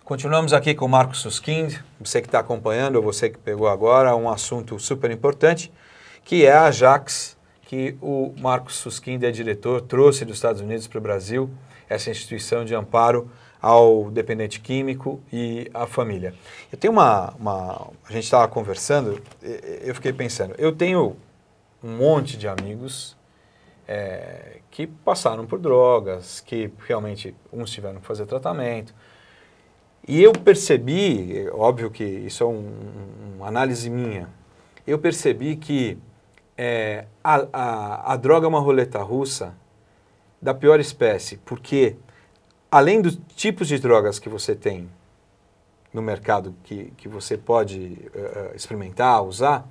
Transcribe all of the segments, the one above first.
Continuamos aqui com o Marcos Suskind, você que está acompanhando, ou você que pegou agora, um assunto super importante, que é a Ajax, que o Marcos Suskind é diretor, trouxe dos Estados Unidos para o Brasil, essa instituição de amparo ao dependente químico e à família. Eu tenho a gente estava conversando, eu fiquei pensando, eu tenho um monte de amigos que passaram por drogas, que realmente uns tiveram que fazer tratamento. E eu percebi, óbvio que isso é uma análise minha, eu percebi que a droga é uma roleta russa da pior espécie, porque além dos tipos de drogas que você tem no mercado que você pode experimentar, usar,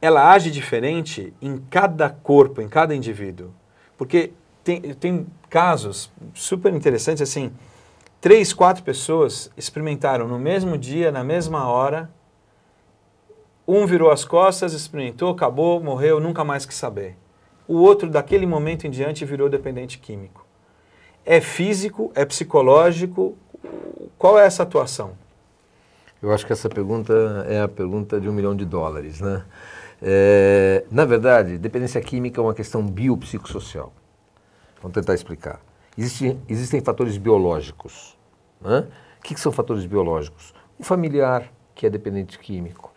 ela age diferente em cada corpo, em cada indivíduo. Porque tem casos super interessantes, assim, 3, 4 pessoas experimentaram no mesmo dia, na mesma hora, um virou as costas, experimentou, acabou, morreu, nunca mais quis saber. O outro, daquele momento em diante, virou dependente químico. É físico, é psicológico? Qual é essa atuação? Eu acho que essa pergunta é a pergunta de $1 milhão, né? Na verdade, dependência química é uma questão biopsicossocial. Vamos tentar explicar. Existem fatores biológicos. Né? O que são fatores biológicos? Um familiar que é dependente químico,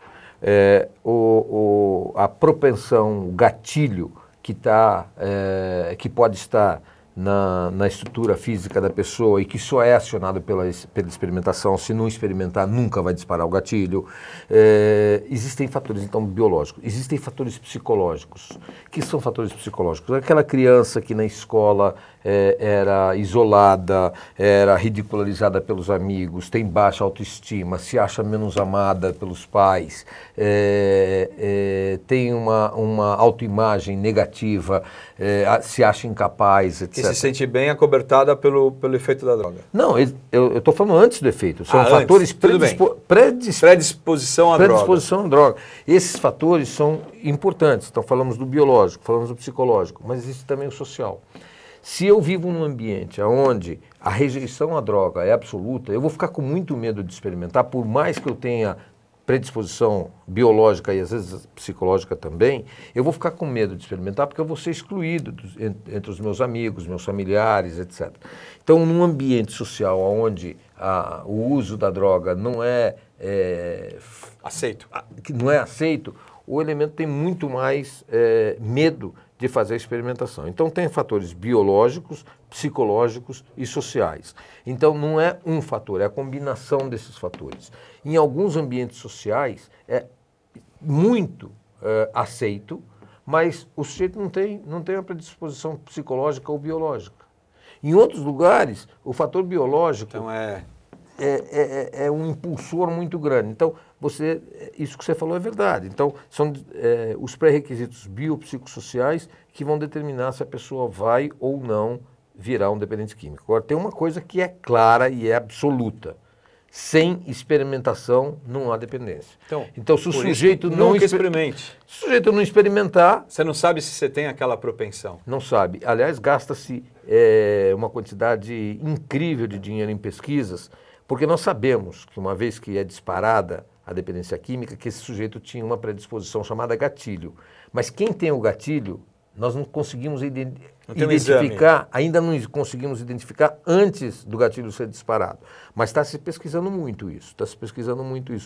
a propensão, o gatilho que pode estar na estrutura física da pessoa e que só é acionado pela experimentação. Se não experimentar, nunca vai disparar o gatilho. Existem fatores, então, biológicos. Existem fatores psicológicos. O que são fatores psicológicos? Aquela criança que na escola era isolada, era ridicularizada pelos amigos, tem baixa autoestima, se acha menos amada pelos pais, tem uma autoimagem negativa, se acha incapaz, etc. E se sente bem acobertada pelo efeito da droga. Não, eu estou falando antes do efeito. São fatores predisposição à droga. Esses fatores são importantes. Então falamos do biológico, falamos do psicológico, mas existe também o social. Se eu vivo num ambiente onde a rejeição à droga é absoluta, eu vou ficar com muito medo de experimentar, por mais que eu tenha predisposição biológica e às vezes psicológica também, eu vou ficar com medo de experimentar porque eu vou ser excluído entre os meus amigos, meus familiares, etc. Então, num ambiente social onde o uso da droga não é aceito, o elemento tem muito mais medo de fazer a experimentação. Então, tem fatores biológicos, psicológicos e sociais. Então, não é um fator, é a combinação desses fatores. Em alguns ambientes sociais, é muito aceito, mas o sujeito não tem uma predisposição psicológica ou biológica. Em outros lugares, o fator biológico então é um impulsor muito grande. Então, isso que você falou é verdade. Então, são os pré-requisitos biopsicossociais que vão determinar se a pessoa vai ou não virar um dependente químico. Agora, tem uma coisa que é clara e é absoluta. Sem experimentação, não há dependência. Então se o sujeito não experimente. Se o sujeito não experimentar... Você não sabe se você tem aquela propensão. Não sabe. Aliás, gasta-se uma quantidade incrível de dinheiro em pesquisas, porque nós sabemos que uma vez que é disparada a dependência química, que esse sujeito tinha uma predisposição chamada gatilho. Mas quem tem o gatilho, nós não conseguimos identificar, ainda não conseguimos identificar antes do gatilho ser disparado. Mas está se pesquisando muito isso,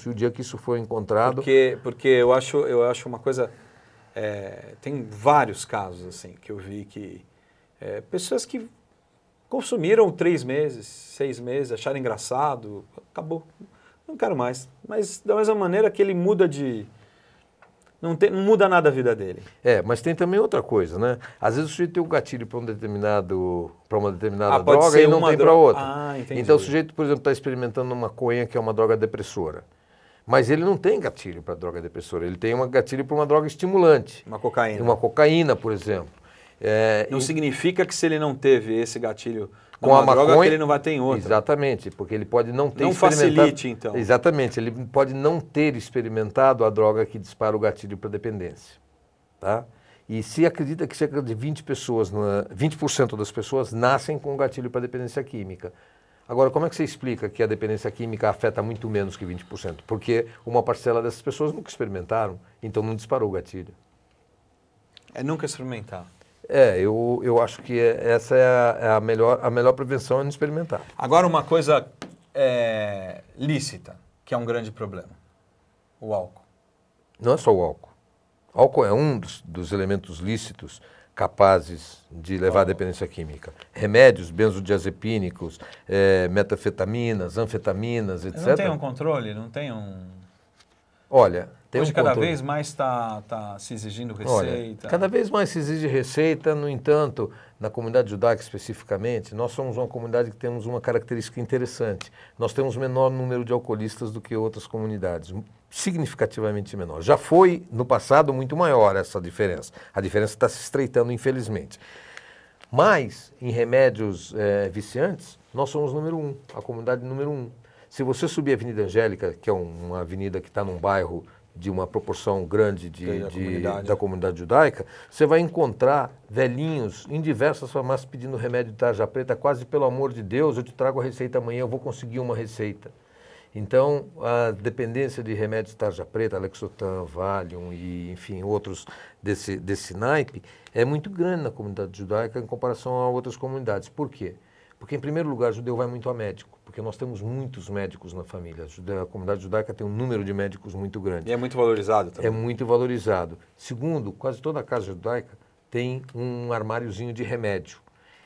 E o dia que isso for encontrado... Porque eu acho uma coisa... tem vários casos assim que eu vi que pessoas que consumiram 3 meses, 6 meses, acharam engraçado, acabou, não quero mais. Mas da mesma maneira que ele muda de... Não muda nada a vida dele. Mas tem também outra coisa, né? Às vezes o sujeito tem um gatilho para uma determinada droga e não tem para outra. Entendi. Então o sujeito, por exemplo, está experimentando uma maconha que é uma droga depressora. Mas ele não tem gatilho para droga depressora, ele tem um gatilho para uma droga estimulante. Uma cocaína. Uma cocaína, por exemplo. Não significa que se ele não teve esse gatilho com a maconha, droga, que ele não vai ter em outra. Exatamente, porque ele pode não ter experimentado. Não facilite, então. Exatamente, ele pode não ter experimentado a droga que dispara o gatilho para dependência. Tá? E se acredita que cerca de 20% das pessoas nascem com gatilho para dependência química. Agora, como é que você explica que a dependência química afeta muito menos que 20%? Porque uma parcela dessas pessoas nunca experimentaram, então não disparou o gatilho. É nunca experimentar. Eu acho que essa é a melhor prevenção é não experimentar. Agora, uma coisa lícita, que é um grande problema. O álcool. Não é só o álcool. O álcool é um dos elementos lícitos capazes de levar à dependência química. Remédios, benzodiazepínicos, metafetaminas, anfetaminas, etc. Não tem um controle? Não tem um... Olha, tem Hoje um cada controle. vez mais está se exigindo receita. Olha, cada vez mais se exige receita, no entanto, na comunidade judaica especificamente, nós somos uma comunidade que temos uma característica interessante. Nós temos menor número de alcoolistas do que outras comunidades, significativamente menor. Já foi, no passado, muito maior essa diferença. A diferença está se estreitando, infelizmente. Mas, em remédios viciantes, nós somos número 1, a comunidade número 1. Se você subir a Avenida Angélica, que é uma avenida que está num bairro de uma proporção grande da comunidade judaica, você vai encontrar velhinhos em diversas farmácias pedindo remédio de tarja preta, quase pelo amor de Deus, eu te trago a receita amanhã, eu vou conseguir uma receita. Então, a dependência de remédios de tarja preta, Lexotan, Valium e, enfim, outros desse naipe, é muito grande na comunidade judaica em comparação a outras comunidades. Por quê? Porque, em primeiro lugar, o judeu vai muito a médico, porque nós temos muitos médicos na família. A comunidade judaica tem um número de médicos muito grande. E é muito valorizado também. É muito valorizado. Segundo, quase toda a casa judaica tem um armáriozinho de remédio.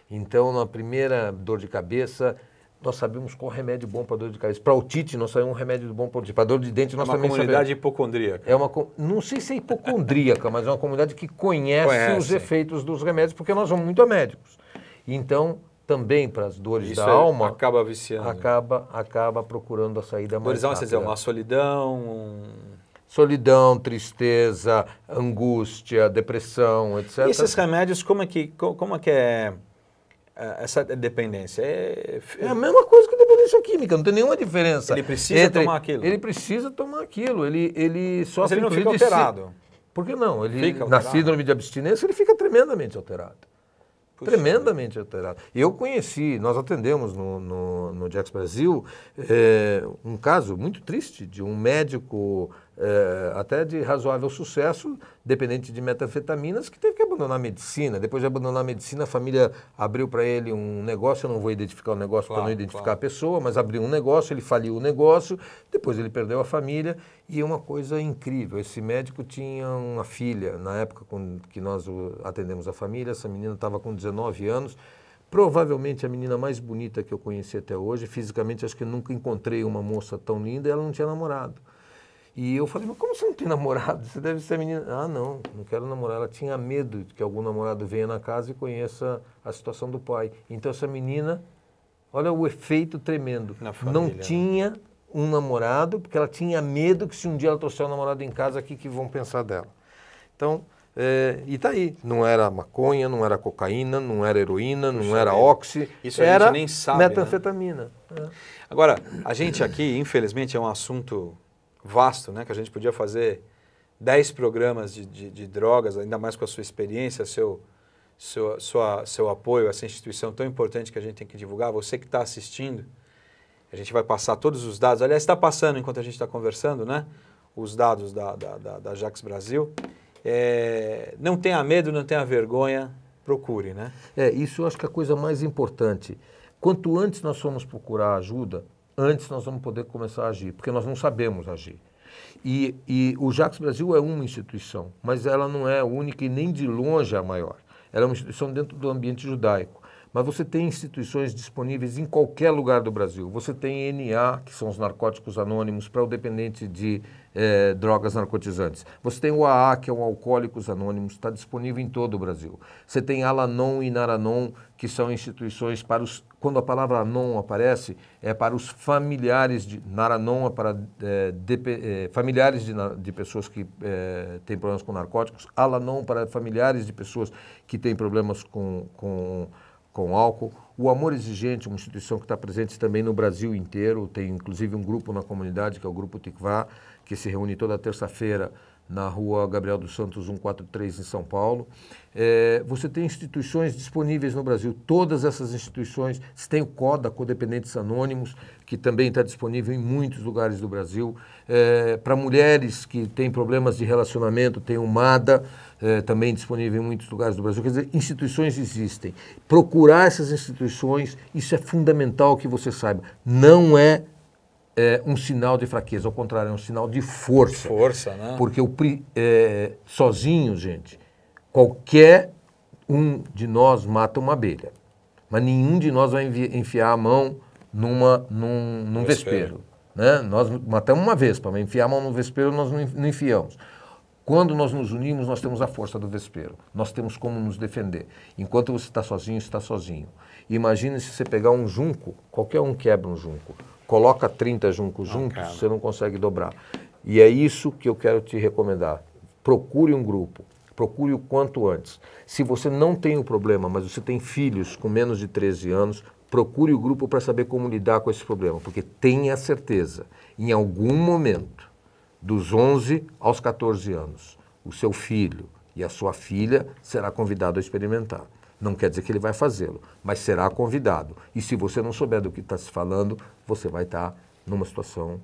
Então, na primeira dor de cabeça, nós sabemos qual remédio bom para dor de cabeça. Para otite, nós sabemos um remédio bom para otite. Para dor de dente, nós também sabemos. É uma comunidade hipocondríaca. Não sei se é hipocondríaca, mas é uma comunidade que conhece os efeitos dos remédios, porque nós vamos muito a médicos. Então, também para as dores da alma, acaba viciando. Acaba procurando a saída mais dores da alma, rápida. quer dizer, uma solidão... Solidão, tristeza, angústia, depressão, etc. E esses remédios, como é que é essa dependência? É a mesma coisa que a dependência química, não tem nenhuma diferença. Ele precisa tomar aquilo? Ele precisa tomar aquilo, ele sofre... Mas ele não fica alterado? Por que não? Fica na alterado. síndrome de abstinência, ele fica tremendamente alterado. Puxa. Tremendamente alterado. Eu conheci, nós atendemos no Jax Brasil, um caso muito triste de um médico até de razoável sucesso, dependente de metanfetaminas, que teve que abandonar a medicina. Depois de abandonar a medicina, a família abriu para ele um negócio, eu não vou identificar o negócio para não identificar a pessoa, mas abriu um negócio, ele faliu o negócio, depois ele perdeu a família, e é uma coisa incrível. Esse médico tinha uma filha, na época que nós atendemos a família, essa menina estava com 19 anos, provavelmente a menina mais bonita que eu conheci até hoje, fisicamente acho que nunca encontrei uma moça tão linda, e ela não tinha namorado. E eu falei, mas como você não tem namorado? Você deve ser menina. Ah, não quero namorar. Ela tinha medo de que algum namorado venha na casa e conheça a situação do pai. Então essa menina, olha o efeito tremendo. Não tinha um namorado, porque ela tinha medo que se um dia ela trouxer um namorado em casa, o que vão pensar dela? Então, e tá aí. Não era maconha, não era cocaína, não era heroína, não era oxi. Isso a gente nem sabe, metanfetamina. Né? Agora, a gente aqui, infelizmente, é um assunto vasto, né? Que a gente podia fazer 10 programas de drogas, ainda mais com a sua experiência, seu apoio a essa instituição tão importante que a gente tem que divulgar. Você que está assistindo, a gente vai passar todos os dados. Aliás, está passando enquanto a gente está conversando, né? Os dados da Jax Brasil. Não tenha medo, não tenha vergonha, procure, né? Isso eu acho que é a coisa mais importante. Quanto antes nós formos procurar ajuda, antes nós vamos poder começar a agir, porque nós não sabemos agir. E o Jax Brasil é uma instituição, mas ela não é a única e nem de longe a maior. Ela é uma instituição dentro do ambiente judaico. Mas você tem instituições disponíveis em qualquer lugar do Brasil. Você tem NA, que são os narcóticos anônimos, para o dependente de drogas narcotizantes. Você tem o AA, que é o Alcoólicos Anônimos, está disponível em todo o Brasil. Você tem Alanon e Naranon, que são instituições para os... Quando a palavra Anon aparece, é para os familiares de... Naranon é para familiares de pessoas que têm problemas com narcóticos. Alanon para familiares de pessoas que têm problemas com álcool. O Amor Exigente, uma instituição que está presente também no Brasil inteiro, tem inclusive um grupo na comunidade, que é o Grupo Tikvá, que se reúne toda terça-feira na rua Gabriel dos Santos 143, em São Paulo. Você tem instituições disponíveis no Brasil, todas essas instituições. Você tem o CODA, Codependentes Anônimos, que também está disponível em muitos lugares do Brasil. Para mulheres que têm problemas de relacionamento, tem o MADA, também disponível em muitos lugares do Brasil. Quer dizer, instituições existem. Procurar essas instituições, isso é fundamental que você saiba. Não é um sinal de fraqueza, ao contrário, é um sinal de força. Força, né? Porque sozinho, gente, qualquer um de nós mata uma abelha, mas nenhum de nós vai enfiar a mão num vespeiro. Né? Nós matamos uma vespa, mas enfiar a mão no vespeiro nós não enfiamos. Quando nós nos unimos, nós temos a força do vespeiro. Nós temos como nos defender. Enquanto você está sozinho. Imagine se você pegar um junco, qualquer um quebra um junco. Coloca 30 juncos juntos, você não consegue dobrar. E é isso que eu quero te recomendar. Procure um grupo, procure o quanto antes. Se você não tem o problema, mas você tem filhos com menos de 13 anos, procure o grupo para saber como lidar com esse problema. Porque tenha certeza, em algum momento, dos 11 aos 14 anos, o seu filho e a sua filha será convidado a experimentar. Não quer dizer que ele vai fazê-lo, mas será convidado. E se você não souber do que está se falando, você vai estar numa situação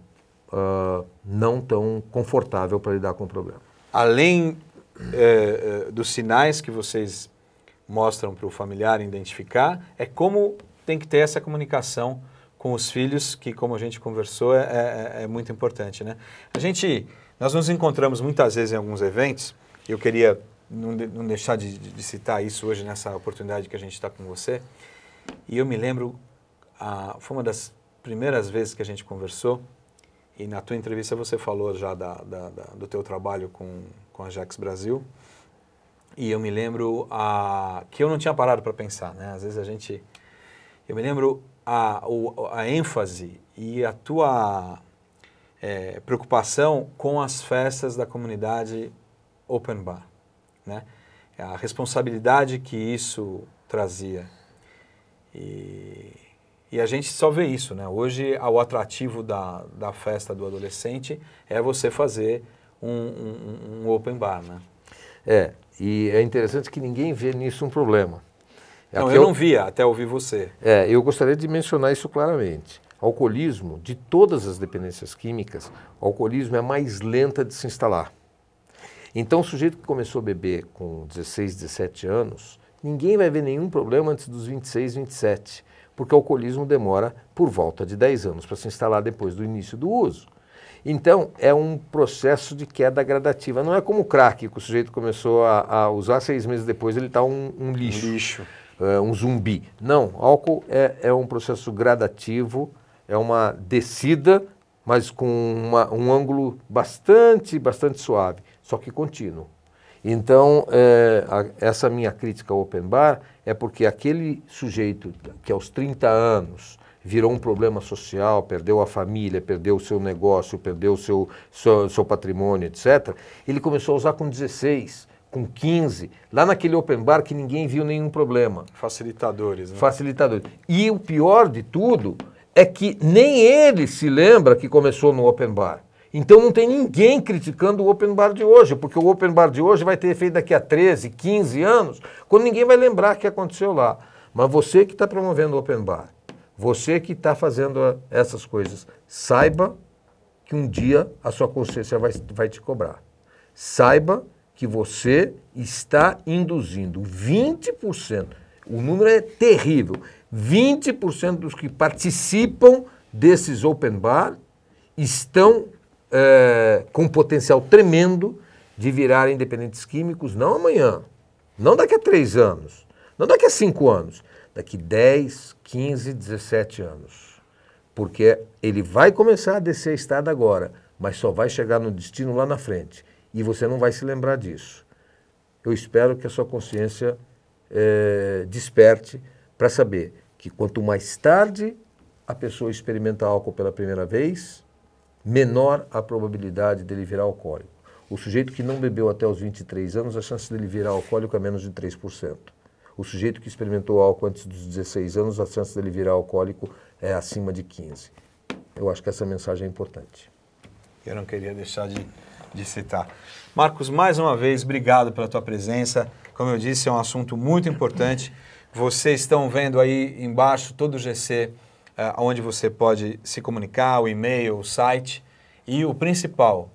não tão confortável para lidar com o problema. Além dos sinais que vocês mostram para o familiar identificar, é como tem que ter essa comunicação com os filhos, que, como a gente conversou, é muito importante, né? Nós nos encontramos muitas vezes em alguns eventos, e eu queria não deixar de citar isso hoje nessa oportunidade que a gente está com você. E eu me lembro, foi uma das primeiras vezes que a gente conversou, e na tua entrevista você falou já do teu trabalho com a Jax Brasil, e eu me lembro que eu não tinha parado para pensar, né? Às vezes eu me lembro a ênfase e a tua preocupação com as festas da comunidade Open Bar. Né? A responsabilidade que isso trazia. E a gente só vê isso, né? Hoje, o atrativo da festa do adolescente é você fazer um open bar, né? E é interessante que ninguém vê nisso um problema. Não, eu não via até ouvir você. Eu gostaria de mencionar isso claramente. Alcoolismo, de todas as dependências químicas, o alcoolismo é a mais lenta de se instalar. Então, o sujeito que começou a beber com 16, 17 anos, ninguém vai ver nenhum problema antes dos 26, 27, porque o alcoolismo demora por volta de 10 anos para se instalar depois do início do uso. Então, é um processo de queda gradativa. Não é como o crack, que o sujeito começou a usar, 6 meses depois ele está um lixo, um zumbi. Não, álcool é um processo gradativo, é uma descida, mas com um ângulo bastante suave, só que contínuo. Então, essa minha crítica ao Open Bar é porque aquele sujeito que aos 30 anos virou um problema social, perdeu a família, perdeu o seu negócio, perdeu o seu patrimônio, etc., ele começou a usar com 16, com 15, lá naquele Open Bar que ninguém viu nenhum problema. Facilitadores, né? Facilitadores. E o pior de tudo é que nem ele se lembra que começou no Open Bar. Então não tem ninguém criticando o Open Bar de hoje, porque o Open Bar de hoje vai ter efeito daqui a 13, 15 anos, quando ninguém vai lembrar que aconteceu lá. Mas você que está promovendo o Open Bar, você que está fazendo essas coisas, saiba que um dia a sua consciência vai te cobrar. Saiba que você está induzindo 20%, o número é terrível, 20% dos que participam desses Open Bar estão com um potencial tremendo de virarem dependentes químicos, não amanhã, não daqui a 3 anos, não daqui a 5 anos, daqui 10, 15, 17 anos. Porque ele vai começar a descer a estrada agora, mas só vai chegar no destino lá na frente. E você não vai se lembrar disso. Eu espero que a sua consciência desperte para saber que quanto mais tarde a pessoa experimenta álcool pela primeira vez, menor a probabilidade dele virar alcoólico. O sujeito que não bebeu até os 23 anos, a chance dele virar alcoólico é menos de 3%. O sujeito que experimentou álcool antes dos 16 anos, a chance dele virar alcoólico é acima de 15%. Eu acho que essa mensagem é importante. Eu não queria deixar de de citar. Marcos, mais uma vez, obrigado pela tua presença. Como eu disse, é um assunto muito importante. Vocês estão vendo aí embaixo todo o GC, onde você pode se comunicar, o e-mail, o site. E o principal,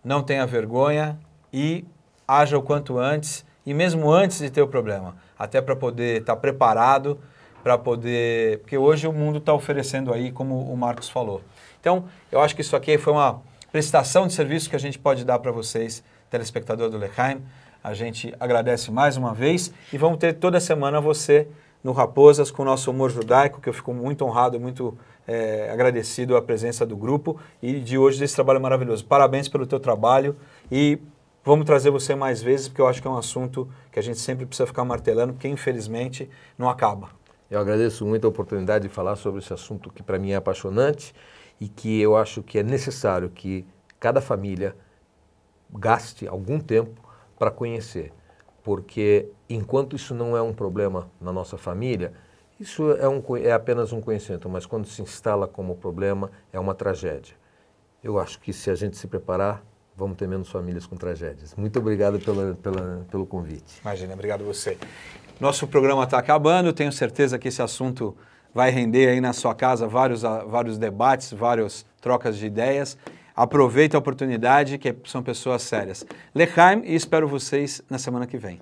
não tenha vergonha e haja o quanto antes, e mesmo antes de ter o problema, até para poder estar preparado, para poder... Porque hoje o mundo está oferecendo aí, como o Marcos falou. Então, eu acho que isso aqui foi uma prestação de serviço que a gente pode dar para vocês, telespectador do L'Echaim. A gente agradece mais uma vez e vamos ter toda semana você no Raposas com o nosso humor judaico, que eu fico muito honrado, muito agradecido à presença do grupo e de hoje desse trabalho maravilhoso. Parabéns pelo teu trabalho e vamos trazer você mais vezes, porque eu acho que é um assunto que a gente sempre precisa ficar martelando, porque infelizmente não acaba. Eu agradeço muito a oportunidade de falar sobre esse assunto que para mim é apaixonante e que eu acho que é necessário que cada família gaste algum tempo para conhecer, porque enquanto isso não é um problema na nossa família, isso é apenas um conhecimento, mas quando se instala como problema, é uma tragédia. Eu acho que se a gente se preparar, vamos ter menos famílias com tragédias. Muito obrigado pelo convite. Imagina, obrigado a você. Nosso programa está acabando, tenho certeza que esse assunto vai render aí na sua casa vários debates, várias trocas de ideias. Aproveite a oportunidade, que são pessoas sérias. L'Echaim, e espero vocês na semana que vem.